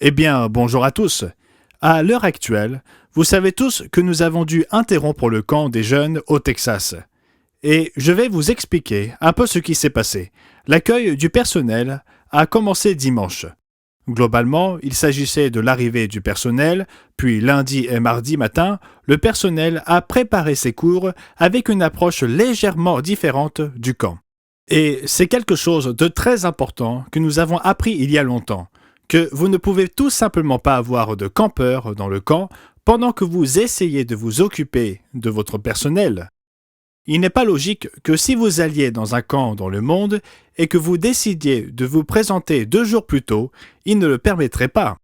Eh bien, bonjour à tous. À l'heure actuelle, vous savez tous que nous avons dû interrompre le camp des jeunes au Texas. Et je vais vous expliquer un peu ce qui s'est passé. L'accueil du personnel a commencé dimanche. Globalement, il s'agissait de l'arrivée du personnel, puis lundi et mardi matin, le personnel a préparé ses cours avec une approche légèrement différente du camp. Et c'est quelque chose de très important que nous avons appris il y a longtemps, que vous ne pouvez tout simplement pas avoir de campeurs dans le camp pendant que vous essayez de vous occuper de votre personnel. Il n'est pas logique que si vous alliez dans un camp dans le monde et que vous décidiez de vous présenter 2 jours plus tôt, il ne le permettrait pas.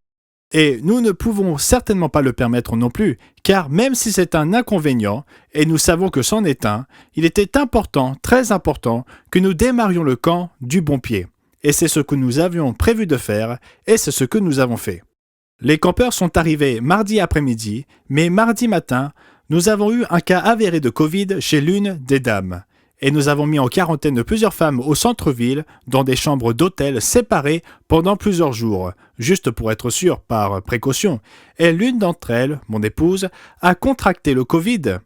Et nous ne pouvons certainement pas le permettre non plus, car même si c'est un inconvénient, et nous savons que c'en est un, il était important, très important, que nous démarrions le camp du bon pied. Et c'est ce que nous avions prévu de faire, et c'est ce que nous avons fait. Les campeurs sont arrivés mardi après-midi, mais mardi matin, nous avons eu un cas avéré de Covid chez l'une des dames. Et nous avons mis en quarantaine plusieurs femmes au centre-ville, dans des chambres d'hôtel séparées pendant plusieurs jours, juste pour être sûr, par précaution. Et l'une d'entre elles, mon épouse, a contracté le Covid.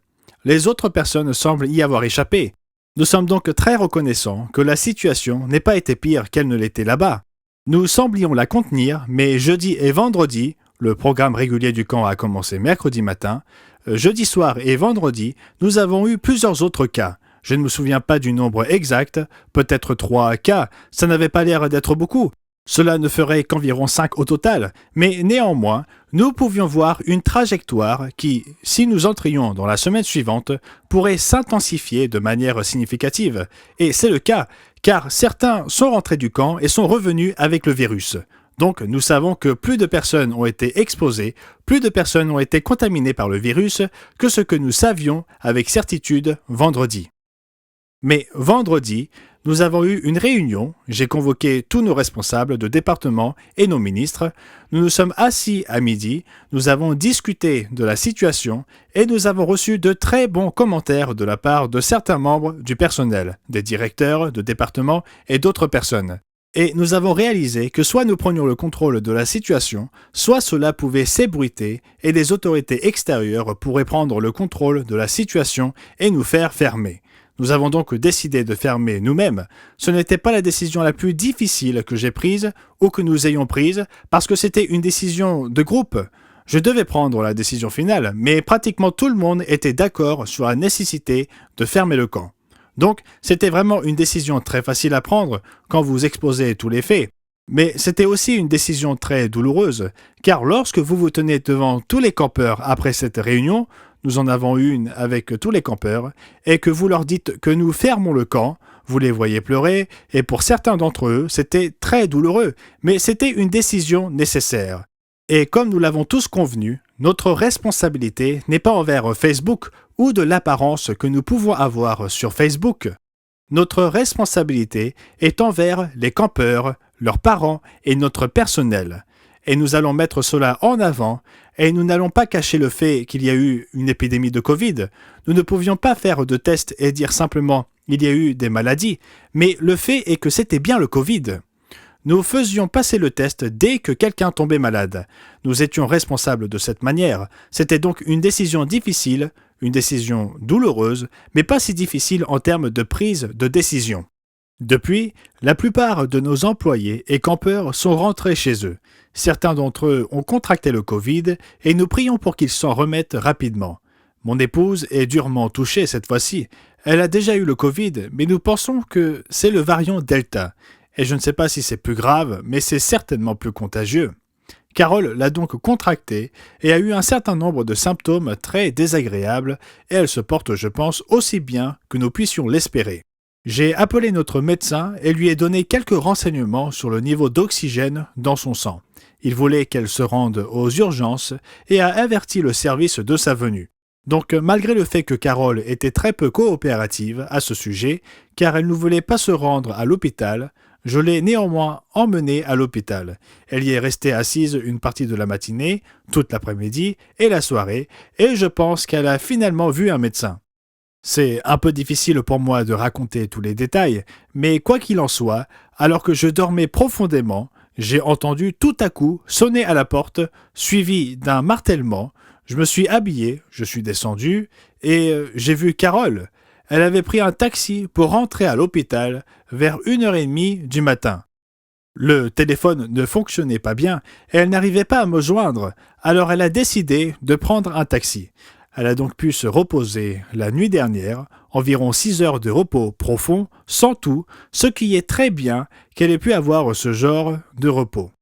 Les autres personnes semblent y avoir échappé. Nous sommes donc très reconnaissants que la situation n'ait pas été pire qu'elle ne l'était là-bas. Nous semblions la contenir, mais jeudi et vendredi, le programme régulier du camp a commencé mercredi matin, jeudi soir et vendredi, nous avons eu plusieurs autres cas. Je ne me souviens pas du nombre exact, peut-être 3 cas, ça n'avait pas l'air d'être beaucoup. Cela ne ferait qu'environ 5 au total, mais néanmoins, nous pouvions voir une trajectoire qui, si nous entrions dans la semaine suivante, pourrait s'intensifier de manière significative. Et c'est le cas, car certains sont rentrés du camp et sont revenus avec le virus. Donc nous savons que plus de personnes ont été exposées, plus de personnes ont été contaminées par le virus que ce que nous savions avec certitude vendredi. Mais vendredi, nous avons eu une réunion, j'ai convoqué tous nos responsables de département et nos ministres, nous nous sommes assis à midi, nous avons discuté de la situation et nous avons reçu de très bons commentaires de la part de certains membres du personnel, des directeurs de département et d'autres personnes. Et nous avons réalisé que soit nous prenions le contrôle de la situation, soit cela pouvait s'ébruiter et des autorités extérieures pourraient prendre le contrôle de la situation et nous faire fermer. Nous avons donc décidé de fermer nous-mêmes. Ce n'était pas la décision la plus difficile que j'ai prise ou que nous ayons prise parce que c'était une décision de groupe. Je devais prendre la décision finale, mais pratiquement tout le monde était d'accord sur la nécessité de fermer le camp. Donc, c'était vraiment une décision très facile à prendre quand vous exposez tous les faits. Mais c'était aussi une décision très douloureuse, car lorsque vous vous tenez devant tous les campeurs après cette réunion, nous en avons eu une avec tous les campeurs, et que vous leur dites que nous fermons le camp, vous les voyez pleurer, et pour certains d'entre eux, c'était très douloureux, mais c'était une décision nécessaire. Et comme nous l'avons tous convenu, notre responsabilité n'est pas envers Facebook ou de l'apparence que nous pouvons avoir sur Facebook. Notre responsabilité est envers les campeurs, leurs parents et notre personnel. Et nous allons mettre cela en avant, et nous n'allons pas cacher le fait qu'il y a eu une épidémie de Covid. Nous ne pouvions pas faire de tests et dire simplement « il y a eu des maladies », mais le fait est que c'était bien le Covid. Nous faisions passer le test dès que quelqu'un tombait malade. Nous étions responsables de cette manière. C'était donc une décision difficile, une décision douloureuse, mais pas si difficile en termes de prise de décision. Depuis, la plupart de nos employés et campeurs sont rentrés chez eux. Certains d'entre eux ont contracté le Covid et nous prions pour qu'ils s'en remettent rapidement. Mon épouse est durement touchée cette fois-ci. Elle a déjà eu le Covid, mais nous pensons que c'est le variant Delta. Et je ne sais pas si c'est plus grave, mais c'est certainement plus contagieux. Carole l'a donc contracté et a eu un certain nombre de symptômes très désagréables et elle se porte, je pense, aussi bien que nous puissions l'espérer. J'ai appelé notre médecin et lui ai donné quelques renseignements sur le niveau d'oxygène dans son sang. Il voulait qu'elle se rende aux urgences et a averti le service de sa venue. Donc malgré le fait que Carole était très peu coopérative à ce sujet, car elle ne voulait pas se rendre à l'hôpital, je l'ai néanmoins emmenée à l'hôpital. Elle y est restée assise une partie de la matinée, toute l'après-midi et la soirée, et je pense qu'elle a finalement vu un médecin. C'est un peu difficile pour moi de raconter tous les détails, mais quoi qu'il en soit, alors que je dormais profondément, J'ai entendu tout à coup sonner à la porte, suivi d'un martèlement. Je me suis habillé, je suis descendu, et j'ai vu Carole. Elle avait pris un taxi pour rentrer à l'hôpital vers 1h30 du matin. Le téléphone ne fonctionnait pas bien et elle n'arrivait pas à me joindre, alors elle a décidé de prendre un taxi. Elle a donc pu se reposer la nuit dernière, environ 6 heures de repos profond, sans tout, ce qui est très bien qu'elle ait pu avoir ce genre de repos.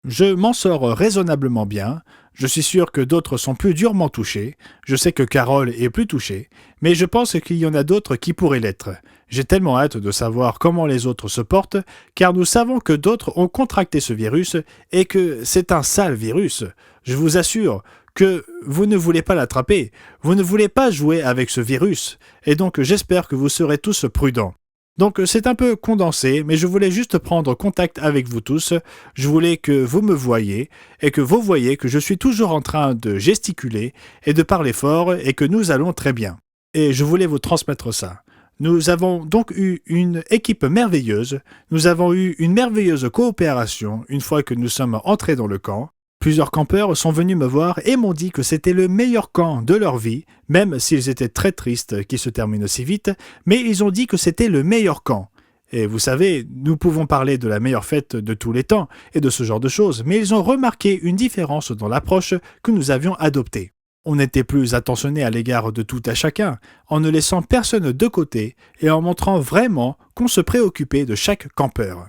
Je m'en sors raisonnablement bien, je suis sûr que d'autres sont plus durement touchés, je sais que Carole est plus touchée, mais je pense qu'il y en a d'autres qui pourraient l'être. J'ai tellement hâte de savoir comment les autres se portent, car nous savons que d'autres ont contracté ce virus et que c'est un sale virus. Je vous assure que vous ne voulez pas l'attraper, vous ne voulez pas jouer avec ce virus, et donc j'espère que vous serez tous prudents. Donc c'est un peu condensé, mais je voulais juste prendre contact avec vous tous. Je voulais que vous me voyiez et que vous voyiez que je suis toujours en train de gesticuler et de parler fort et que nous allons très bien. Et je voulais vous transmettre ça. Nous avons donc eu une équipe merveilleuse, nous avons eu une merveilleuse coopération une fois que nous sommes entrés dans le camp. Plusieurs campeurs sont venus me voir et m'ont dit que c'était le meilleur camp de leur vie, même s'ils étaient très tristes qu'il se termine aussi vite, mais ils ont dit que c'était le meilleur camp. Et vous savez, nous pouvons parler de la meilleure fête de tous les temps et de ce genre de choses, mais ils ont remarqué une différence dans l'approche que nous avions adoptée. On était plus attentionné à l'égard de tout à chacun, en ne laissant personne de côté et en montrant vraiment qu'on se préoccupait de chaque campeur.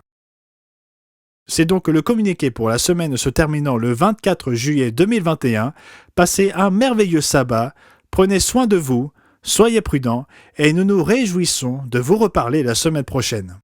C'est donc le communiqué pour la semaine se terminant le 24 juillet 2021. Passez un merveilleux sabbat, prenez soin de vous, soyez prudents et nous nous réjouissons de vous reparler la semaine prochaine.